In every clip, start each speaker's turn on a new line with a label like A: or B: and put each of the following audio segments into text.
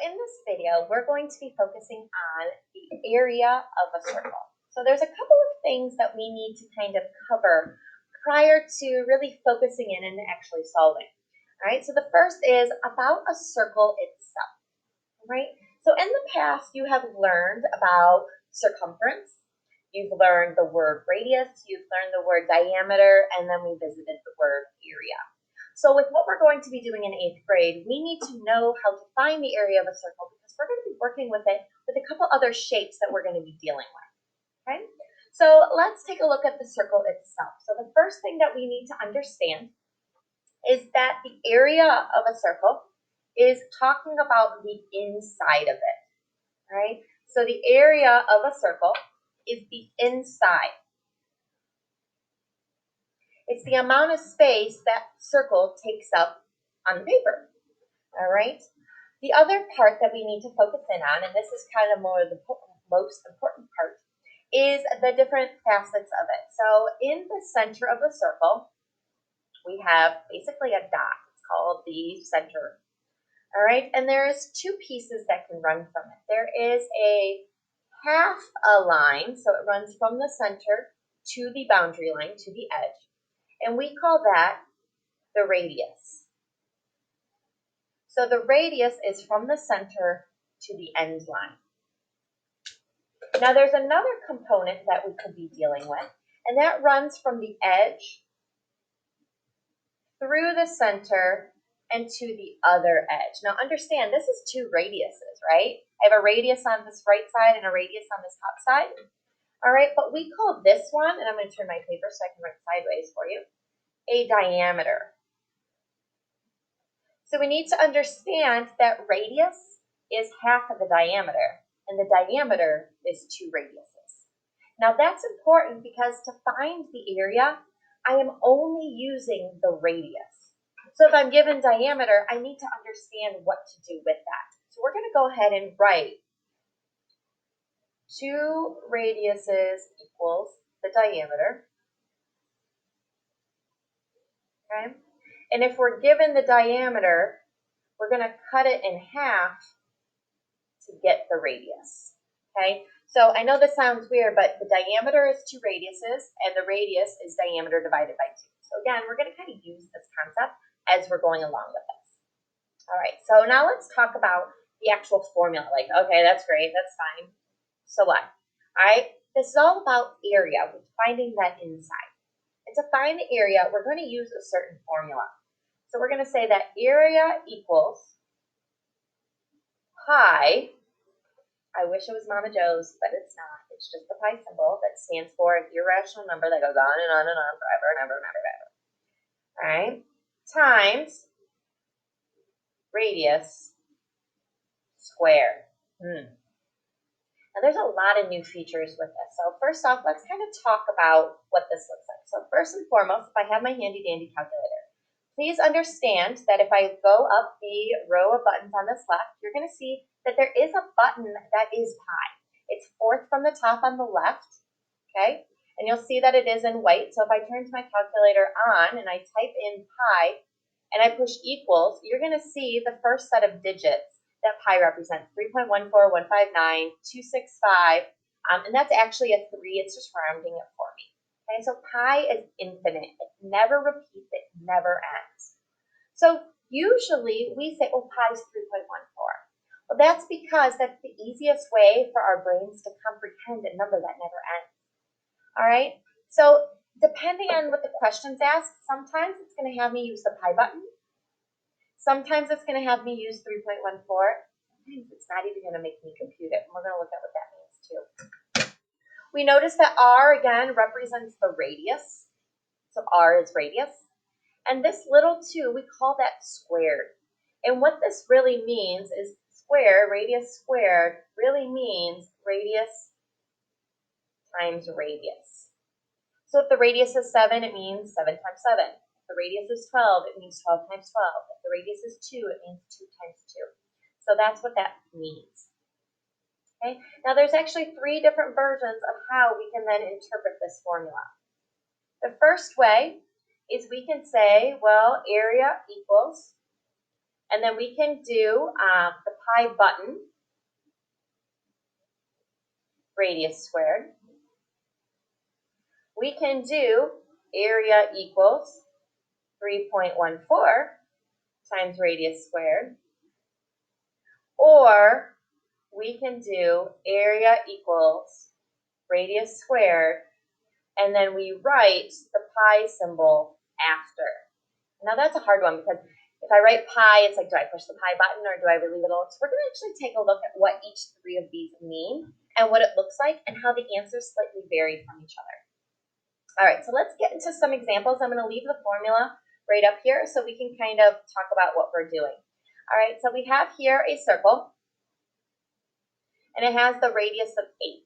A: in this video, we're going to be focusing on the area of a circle. So there's a couple of things that we need to kind of cover prior to really focusing in and actually solving. All right, so the first is about a circle itself, right? So in the past, you have learned about circumference, you've learned the word radius, you've learned the word diameter, and then we visited the word area. So with what we're going to be doing in 8th grade, we need to know how to find the area of a circle because we're going to be working with it with a couple other shapes that we're going to be dealing with, okay? So let's take a look at the circle itself. So the first thing that we need to understand is that the area of a circle is talking about the inside of it, right? So the area of a circle is the inside. It's the amount of space that circle takes up on the paper, all right? The other part that we need to focus in on, and this is kind of more the most important part, is the different facets of it. So in the center of the circle, we have basically a dot. It's called the center, all right? And there's two pieces that can run from it. There is a half a line, so it runs from the center to the boundary line, to the edge. And we call that the radius. So the radius is from the center to the end line. Now there's another component that we could be dealing with, and that runs from the edge through the center and to the other edge. Now understand, this is two radiuses, right? I have a radius on this right side and a radius on this top side. All right, but we call this one, and I'm going to turn my paper so I can write sideways for you, a diameter. So we need to understand that radius is half of the diameter, and the diameter is 2 radiuses. Now that's important because to find the area, I am only using the radius. So if I'm given diameter, I need to understand what to do with that. So we're going to go ahead and write 2 radiuses equals the diameter. Okay? And if we're given the diameter, we're going to cut it in half to get the radius. Okay? So I know this sounds weird, but the diameter is 2 radiuses, and the radius is diameter divided by 2. So again, we're going to kind of use this concept as we're going along with this. All right, so now let's talk about the actual formula. Like, okay, that's great, that's fine. So what? All right, this is all about area, finding that inside. And to find the area, we're going to use a certain formula. So we're going to say that area equals pi. I wish it was Mama Joe's, but it's not. It's just the pi symbol that stands for an irrational number that goes on and on and on forever and ever and ever and ever. All right, times radius squared. Now there's a lot of new features with this. So first off, let's kind of talk about what this looks like. So first and foremost, if I have my handy dandy calculator, please understand that if I go up the row of buttons on this left, you're going to see that there is a button that is pi. It's 4th from the top on the left, okay? And you'll see that it is in white. So if I turn to my calculator on and I type in pi and I push equals, you're going to see the first set of digits that pi represents, 3.14159,265, and that's actually a 3. It's just rounding it for me. Okay, so pi is infinite. It never repeats. It never ends. So usually we say, oh, pi is 3.14. Well, that's because that's the easiest way for our brains to comprehend a number that never ends. All right, so depending on what the questions ask, sometimes it's going to have me use the pi button. Sometimes it's going to have me use 3.14. Sometimes it's not even going to make me compute it. And we're going to look at what that means too. We notice that R, again, represents the radius. So R is radius. And this little 2, we call that squared. And what this really means is radius squared, really means radius times radius. So if the radius is 7, it means 7 times 7. If the radius is 12, it means 12 times 12. If the radius is 2, it means 2 times 2. So that's what that means. Okay? Now there's actually 3 different versions of how we can then interpret this formula. The first way is we can say, well, area equals And then we can do the pi button, radius squared. We can do area equals 3.14 times radius squared. Or we can do area equals radius squared, and then we write the pi symbol after. Now that's a hard one because if I write pi, it's like, do I push the pi button or do I leave it alone? So we're going to actually take a look at what each three of these mean and what it looks like and how the answers slightly vary from each other. All right, so let's get into some examples. I'm going to leave the formula right up here so we can kind of talk about what we're doing. All right, so we have here a circle, and it has the radius of 8.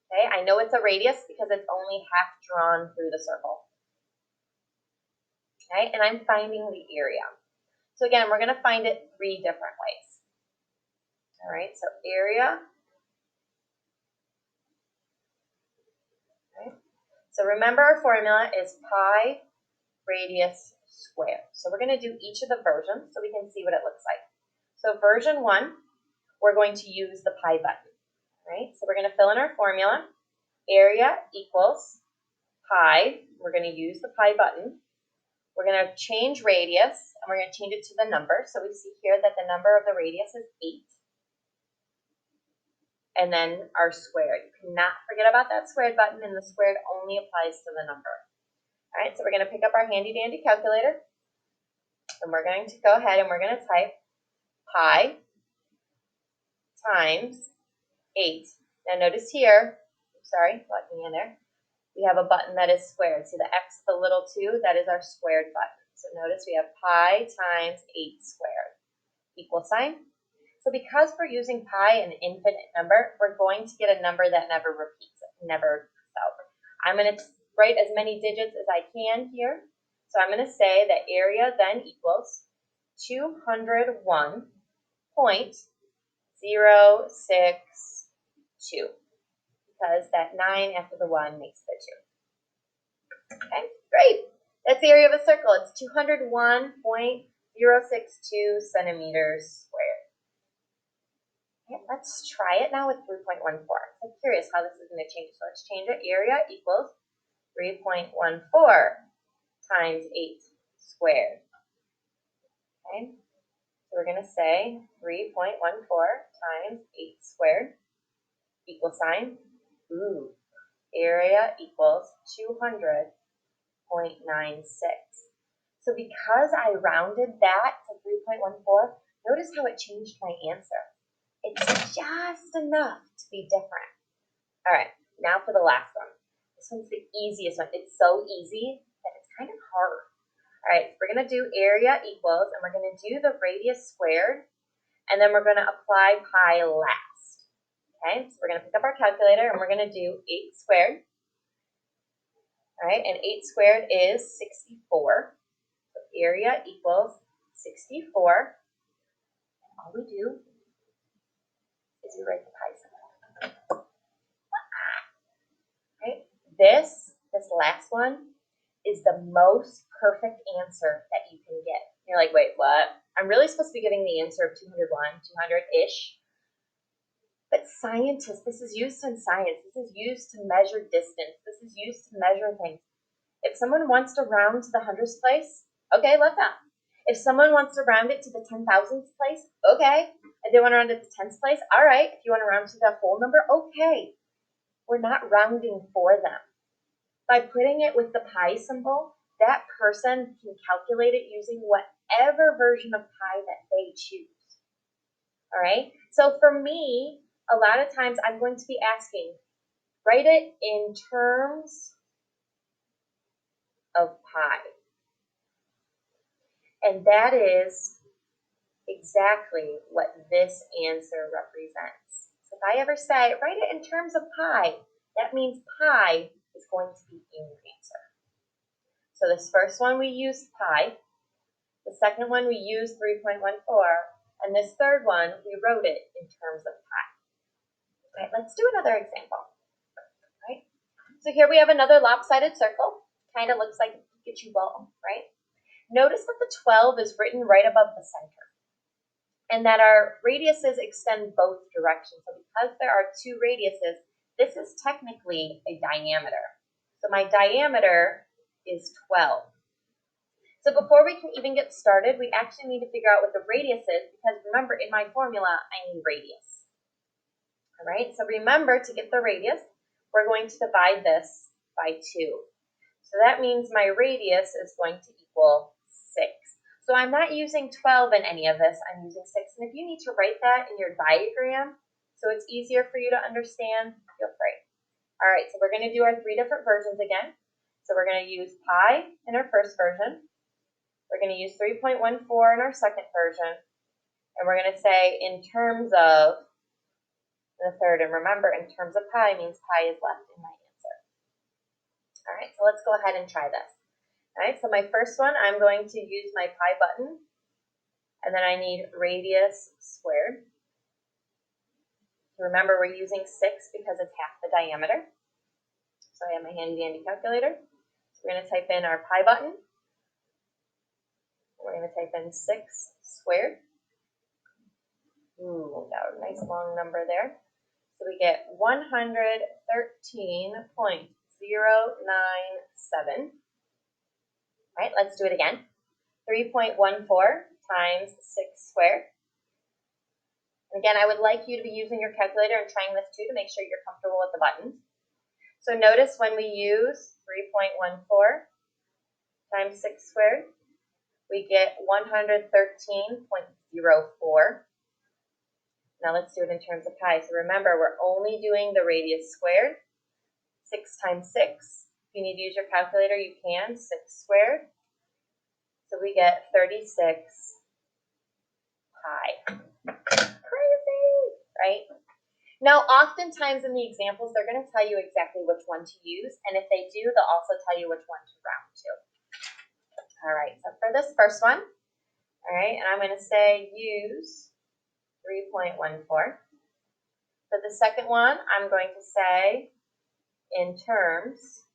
A: Okay, I know it's a radius because it's only half drawn through the circle. Okay, and I'm finding the area. So again, we're going to find it 3 different ways. All right, so area. Okay. So remember our formula is pi radius squared. So we're going to do each of the versions so we can see what it looks like. So version 1, we're going to use the pi button. Right? So we're going to fill in our formula. Area equals pi. We're going to use the pi button. We're going to change radius, and we're going to change it to the number. So we see here that the number of the radius is 8. And then our squared. You cannot forget about that squared button, and the squared only applies to the number. All right, so we're going to pick up our handy dandy calculator, and we're going to go ahead and we're going to type pi times 8. Now notice here, sorry, let me in there. We have a button that is squared. See the x, the little 2, that is our squared button. So notice we have pi times 8 squared. Equal sign. So because we're using pi, an infinite number, we're going to get a number that never repeats, never goes out. I'm going to write as many digits as I can here. So I'm going to say that area then equals 201.062, because that 9 after the 1 makes the 2. Okay, great. That's the area of a circle. It's 201.062 centimeters squared. Okay, let's try it now with 3.14. I'm curious how this is going to change. So let's change it. Area equals 3.14 times 8 squared. Okay, so we're going to say 3.14 times 8 squared equal sign. Ooh, area equals 200.96. So because I rounded that to 3.14, notice how it changed my answer. It's just enough to be different. All right, now for the last one. This one's the easiest one. It's so easy that it's kind of hard. All right, so we're going to do area equals, and we're going to do the radius squared, and then we're going to apply pi last. Okay, so we're going to pick up our calculator, and we're going to do 8 squared. All right, and 8 squared is 64. So area equals 64. All we do is we write the pi symbol. Right? This last one is the most perfect answer that you can get. You're like, wait, what? I'm really supposed to be getting the answer of 201, 200-ish. But scientists, this is used in science. This is used to measure distance. This is used to measure things. If someone wants to round to the hundredths place, okay, let them. If someone wants to round it to the 10,000th place, okay. If they want to round it to 10th place, all right. If you want to round to the whole number, okay. We're not rounding for them. By putting it with the pi symbol, that person can calculate it using whatever version of pi that they choose. All right? So for me, a lot of times I'm going to be asking, write it in terms of pi. And that is exactly what this answer represents. So if I ever say, write it in terms of pi, that means pi is going to be in your answer. So this first one we used pi, the second one we used 3.14, and this third one we wrote it in terms of pi. Okay, let's do another example. Right? So here we have another lopsided circle. Kind of looks like a Pikachu ball, right? Notice that the 12 is written right above the center, and that our radiuses extend both directions. So because there are two radiuses, this is technically a diameter. So my diameter is 12. So before we can even get started, we actually need to figure out what the radius is, because remember, in my formula, I need radius. All right, so remember, to get the radius, we're going to divide this by 2. So that means my radius is going to equal 6. So I'm not using 12 in any of this, I'm using 6. And if you need to write that in your diagram so it's easier for you to understand, feel free. All right, so we're going to do our 3 different versions again. So we're going to use pi in our first version. We're going to use 3.14 in our second version. And we're going to say in terms of the third. And remember, in terms of pi means pi is left in my answer. All right, so let's go ahead and try this. All right, so my first one, I'm going to use my pi button. And then I need radius squared. Remember, we're using 6 because it's half the diameter. So I have my handy dandy calculator. So we're going to type in our pi button. We're going to type in 6 squared. Ooh, got a nice long number there. So we get 113.097. All right, let's do it again. 3.14 times 6 squared. And again, I would like you to be using your calculator and trying this too to make sure you're comfortable with the buttons. So notice when we use 3.14 times 6 squared, we get 113.04. Now let's do it in terms of pi. So remember, we're only doing the radius squared. 6 times 6. If you need to use your calculator, you can. 6 squared. So we get 36 pi. Crazy, right? Now, oftentimes in the examples, they're going to tell you exactly which one to use. And if they do, they'll also tell you which one to round to. All right, so for this first one, all right, and I'm going to say use 3.14. For the second one, I'm going to say in terms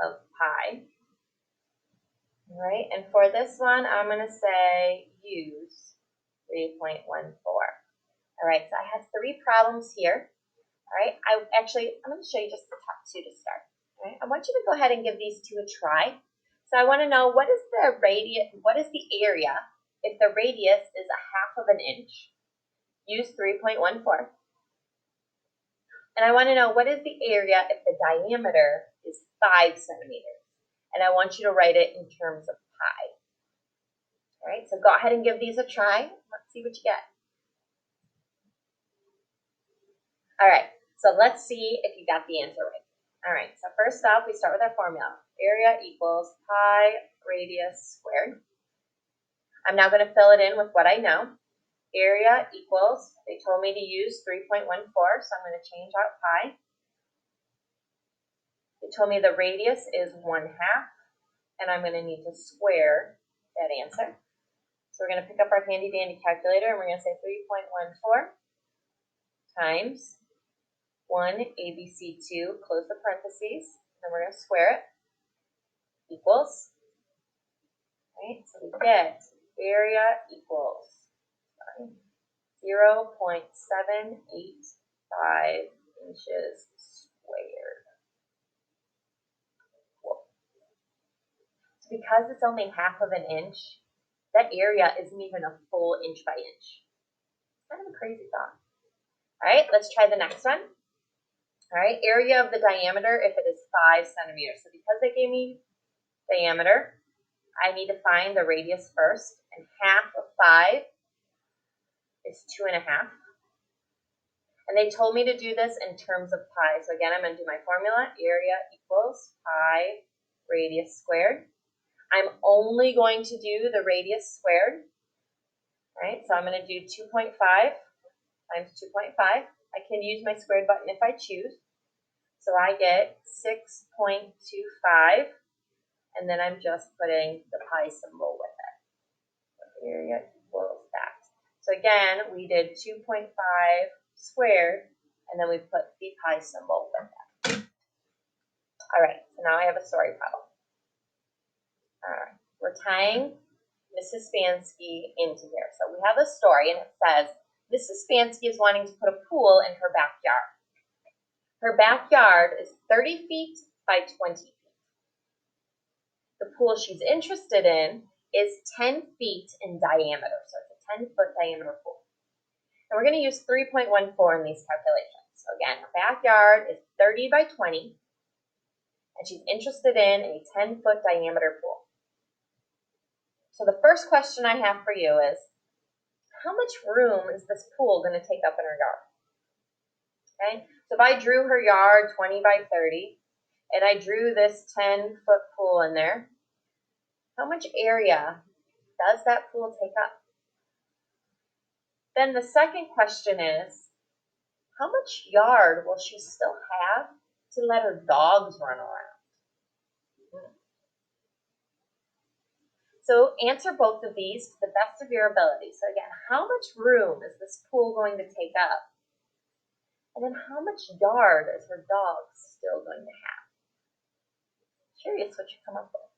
A: of pi. All right, and for this one, I'm going to say use 3.14. All right, so I have 3 problems here. All right, I'm going to show you just the top 2 to start. All right, I want you to go ahead and give these 2 a try. So I want to know, what is the area if the radius is 1/2 of an inch? Use 3.14. And I want to know, what is the area if the diameter is 5 centimeters? And I want you to write it in terms of pi. All right, so go ahead and give these a try. Let's see what you get. All right, so let's see if you got the answer right. All right, so first off, we start with our formula. Area equals pi radius squared. I'm now going to fill it in with what I know. Area equals, they told me to use 3.14, so I'm going to change out pi. They told me the radius is 1/2, and I'm going to need to square that answer. So we're going to pick up our handy dandy calculator, and we're going to say 3.14 times 1 ABC2, close the parentheses, then we're going to square it, equals, right, so we get area equals 0.785 inches squared. So because it's only 1/2 of an inch, that area isn't even a full inch by inch. Kind of a crazy thought. All right, let's try the next one. All right, area of the diameter if it is 5 centimeters. So because they gave me diameter, I need to find the radius first, and 1/2 of 5 is 2.5. And they told me to do this in terms of pi. So again, I'm going to do my formula. Area equals pi radius squared. I'm only going to do the radius squared. All right, so I'm going to do 2.5 times 2.5. I can use my squared button if I choose. So I get 6.25, and then I'm just putting the pi symbol with it. So area equals that. So again, we did 2.5 squared, and then we put the pi symbol with that. All right, so now I have a story problem. Alright, we're tying Mrs. Spansky into here. So we have a story and it says, Mrs. Spansky is wanting to put a pool in her backyard. Her backyard is 30 feet by 20 feet. The pool she's interested in is 10 feet in diameter, so it's a 10-foot diameter pool. And we're going to use 3.14 in these calculations. So again, her backyard is 30 by 20, and she's interested in a 10-foot diameter pool. So the first question I have for you is, how much room is this pool going to take up in her yard? Okay, so if I drew her yard 20 by 30, and I drew this 10-foot pool in there, how much area does that pool take up? Then the second question is, how much yard will she still have to let her dogs run around? So answer both of these to the best of your ability. So again, how much room is this pool going to take up? And then how much yard is her dog still going to have? Curious what you come up with.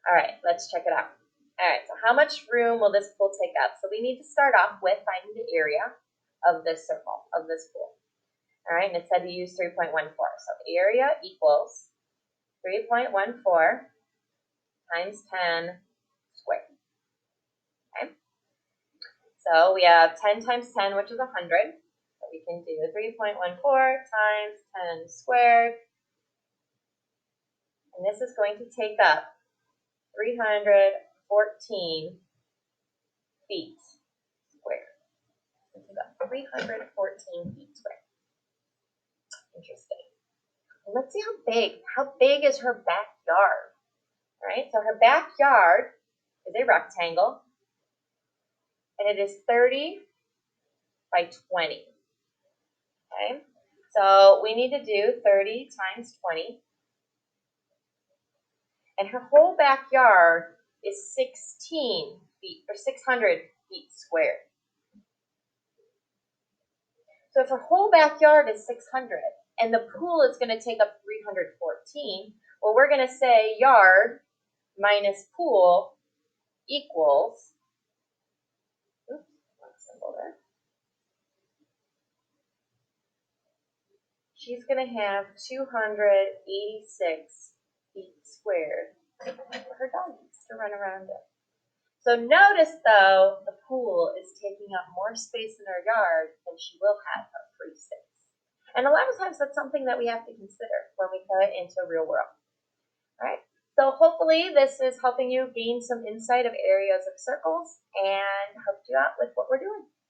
A: All right, let's check it out. All right, so how much room will this pool take up? So we need to start off with finding the area of this circle, of this pool. All right, and it said to use 3.14. So area equals 3.14 times 10 squared. Okay, so we have 10 times 10, which is 100. So we can do 3.14 times 10 squared. And this is going to take up 314 feet squared. This is up 314 feet squared. Interesting. Let's see how big is her backyard? All right, so her backyard is a rectangle, and it is 30 by 20. Okay, so we need to do 30 times 20, and her whole backyard is 16 feet, or 600 feet squared. So if her whole backyard is 600, and the pool is going to take up 314, well, we're going to say yard minus pool equals, oops, one symbol there. She's going to have 286 feet squared for her doggies to run around in. So notice, though, the pool is taking up more space in her yard than she will have her free space. And a lot of times that's something that we have to consider when we put it into real world. All right, so hopefully this is helping you gain some insight of areas of circles and helped you out with what we're doing.